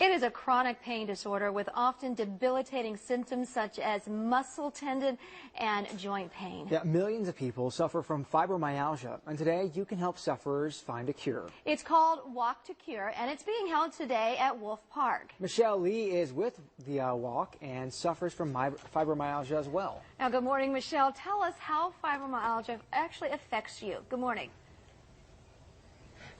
It is a chronic pain disorder with often debilitating symptoms such as muscle, tendon, and joint pain. Yeah, millions of people suffer from fibromyalgia, and today you can help sufferers find a cure. It's called Walk to Cure, and it's being held today at Wolfe Park. Michelle Lee is with the walk and suffers from fibromyalgia as well. Now, good morning, Michelle. Tell us how fibromyalgia actually affects you. Good morning.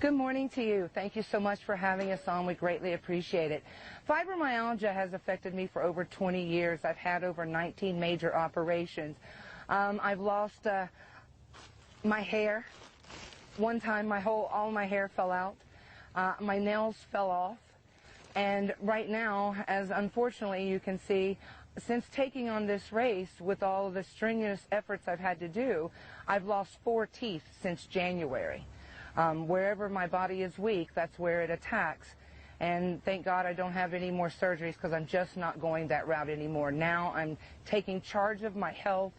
Good morning to you. Thank you so much for having us on. We greatly appreciate it. Fibromyalgia has affected me for over 20 years. I've had over 19 major operations. I've lost my hair. One time all my hair fell out. My nails fell off. And right now, as unfortunately you can see, since taking on this race with all of the strenuous efforts I've had to do, I've lost 4 teeth since January. Wherever my body is weak, that's where it attacks. And thank God I don't have any more surgeries because I'm just not going that route anymore. Now I'm taking charge of my health.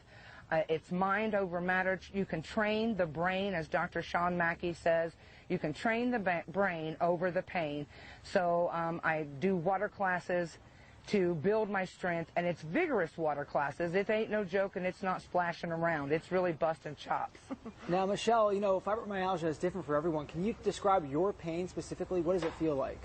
It's mind over matter. You can train the brain, as Dr. Sean Mackey says. You can train the brain over the pain. So I do water classes to build my strength, and it's vigorous water classes. It ain't no joke, and it's not splashing around. It's really busting chops. Now, Michelle, you know, fibromyalgia is different for everyone. Can you describe your pain specifically? What does it feel like?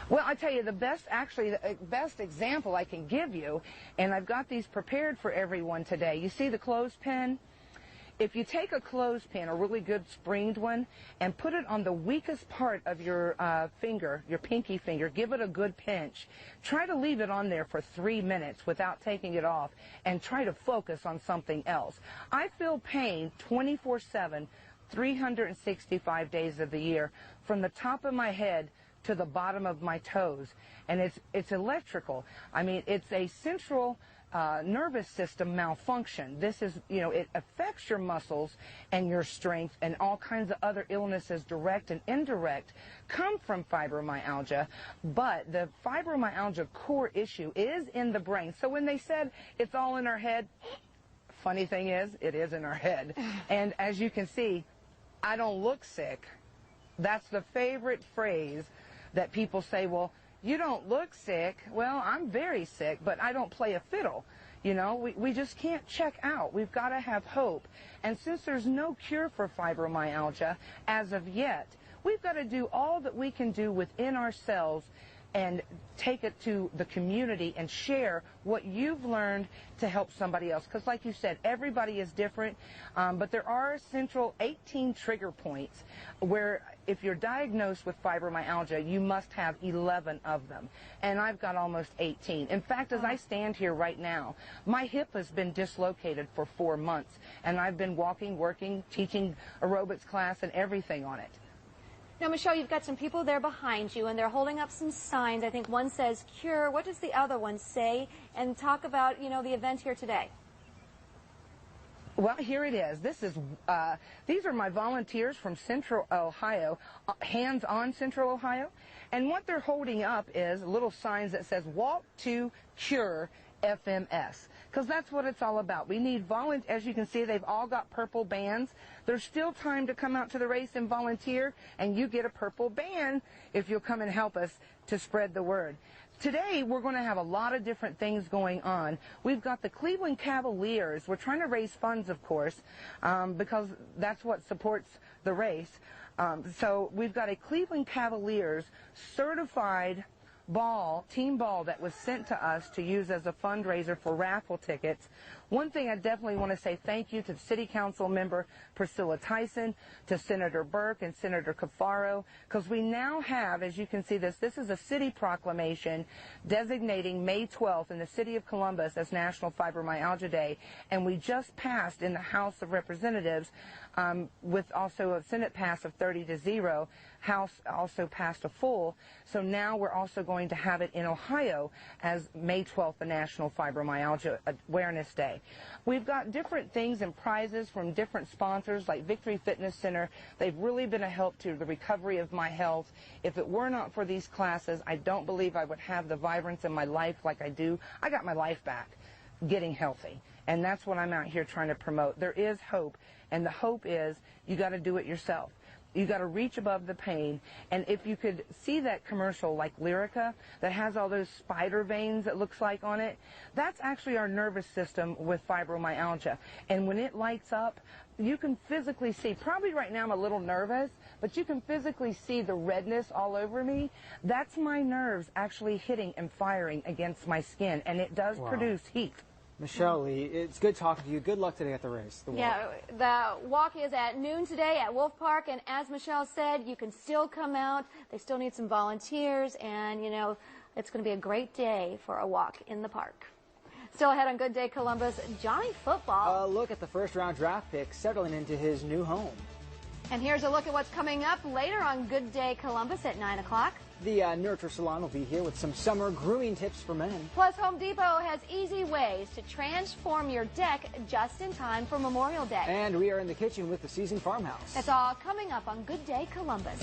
Well, I tell you, the best example I can give you, and I've got these prepared for everyone today. You see the clothespin? If you take a clothespin, a really good springed one, and put it on the weakest part of your finger, your pinky finger, give it a good pinch. Try to leave it on there for 3 minutes without taking it off, and try to focus on something else. I feel pain 24/7, 365 days of the year, from the top of my head to the bottom of my toes, and it's electrical. I mean, it's a central nervous system malfunction. This is, you know, it affects your muscles and your strength, and all kinds of other illnesses, direct and indirect, come from fibromyalgia. But the fibromyalgia core issue is in the brain. So when they said it's all in our head, funny thing is, it is in our head. And as you can see, I don't look sick. That's the favorite phrase that people say, well, you don't look sick. Well, I'm very sick, but I don't play a fiddle. You know, we just can't check out. We've got to have hope. And since there's no cure for fibromyalgia as of yet, we've got to do all that we can do within ourselves and take it to the community and share what you've learned to help somebody else. Because like you said, everybody is different, but there are central 18 trigger points where if you're diagnosed with fibromyalgia, you must have 11 of them. And I've got almost 18. In fact, as I stand here right now, my hip has been dislocated for 4 months, and I've been walking, working, teaching aerobics class and everything on it. Now, Michelle, you've got some people there behind you, and they're holding up some signs. I think one says cure. What does the other one say? And talk about, you know, the event here today. Well, here it is. These are my volunteers from Central Ohio, Hands on Central Ohio. And what they're holding up is little signs that says Walk to Cure FMS, because that's what it's all about. We need volunteers. As you can see, they've all got purple bands. There's still time to come out to the race and volunteer, and you get a purple band if you'll come and help us to spread the word. Today, we're going to have a lot of different things going on. We've got the Cleveland Cavaliers. We're trying to raise funds, of course, because that's what supports the race. So we've got a Cleveland Cavaliers certified team ball that was sent to us to use as a fundraiser for raffle tickets. One thing I definitely want to say thank you to City Council member Priscilla Tyson, to Senator Burke and Senator Cafaro, because we now have, as you can see this is a city proclamation designating May 12th in the city of Columbus as National Fibromyalgia Day, and we just passed in the House of Representatives with also a Senate pass of 30-0. House also passed a full, so now we're also going to have it in Ohio as May 12th, the National Fibromyalgia Awareness Day. We've got different things and prizes from different sponsors like Victory Fitness Center. They've really been a help to the recovery of my health. If it were not for these classes, I don't believe I would have the vibrance in my life like I do. I got my life back getting healthy, and that's what I'm out here trying to promote. There is hope, and the hope is you got to do it yourself. You got to reach above the pain. And if you could see that commercial like Lyrica that has all those spider veins it looks like on it, that's actually our nervous system with fibromyalgia. And when it lights up, you can physically see, probably right now I'm a little nervous, but you can physically see the redness all over me. That's my nerves actually hitting and firing against my skin, and it does produce heat. Michelle Lee, it's good talking to you. Good luck today at the race. Yeah, the walk is at noon today at Wolfe Park, and as Michelle said, you can still come out. They still need some volunteers, and, you know, it's going to be a great day for a walk in the park. Still ahead on Good Day Columbus, Johnny Football. Look at the first-round draft pick settling into his new home. And here's a look at what's coming up later on Good Day Columbus at 9 o'clock. The Nurture Salon will be here with some summer grooming tips for men. Plus, Home Depot has easy ways to transform your deck just in time for Memorial Day. And we are in the kitchen with the seasoned farmhouse. That's all coming up on Good Day Columbus.